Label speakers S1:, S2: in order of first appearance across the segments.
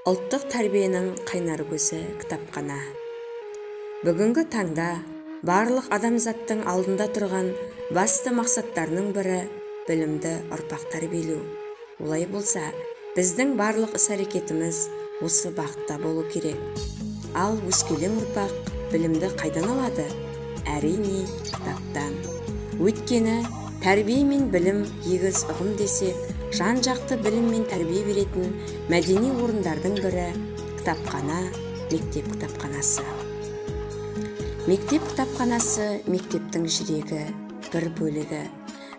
S1: Ұлттық тәрбиенің қайнар көзі кітапхана. Бүгінгі таңда барлық адамзаттың алдында тұрған басты мақсаттарының бірі білімді ұрпақ тәрбиелеу. Олай болса, біздің барлық іс-әрекетіміз осы бағытта болу керек. Ал өскелең ұрпақ білімді қайдан алады? Әрине, кітаптан. Өйткені тәрбие мен білім егіз ұғым десек, жан-жақты білім мен тәрбие беретін мәдени орындардың бірі кітапхана, мектеп кітапханасы. Мектеп кітапханасы мектептің жүрегі, бір бөлігі.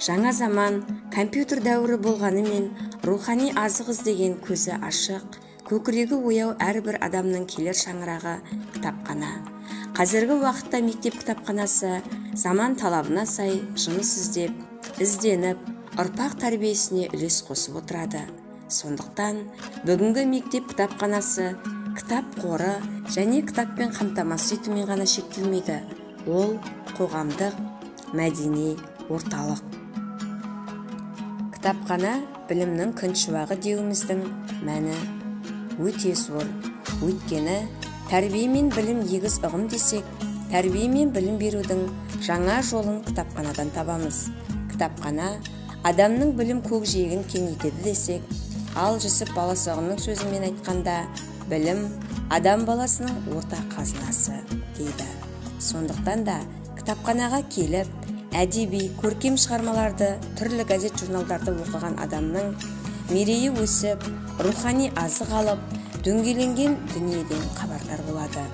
S1: Жаңа заман компьютер дәуірі болғанымен рухани азық іздеген көзі ашық, көкірегі ояу әрбір адамның келер шаңырағы кітапхана. Қазіргі уақытта мектеп кітапханасы заман талабына сай жұмыс ізденіп, ұрпақ тәрбиесіне үлес қосып отырады. Сондықтан, бүгінгі мектеп кітапханасы кітап қоры және кітаппен қамтамасыз етумен ғана шектелмейді. Ол қоғамдық, мәдени орталық. Кітапхана білімнің күншуағы деуіміздің мәні өте зор. Өйткені тәрбие мен білім егіз ұғым десек, тәрбие мен білім берудің жаңа жолын кітапханадан табамыз. Кітапхана адамның білім көкжиегін кеңейтеді десек, ал Жүсіп Баласағұнның сөзімен айтқанда, білім адам баласының орта қазынасы дейді. Сондықтан да кітапханаға келіп, әдеби, көркем шығармаларды, түрлі газет журналдарды оқыған адамның мерейі өсіп, рухани азық алып, дөңгеленген дүниеден хабардар болады.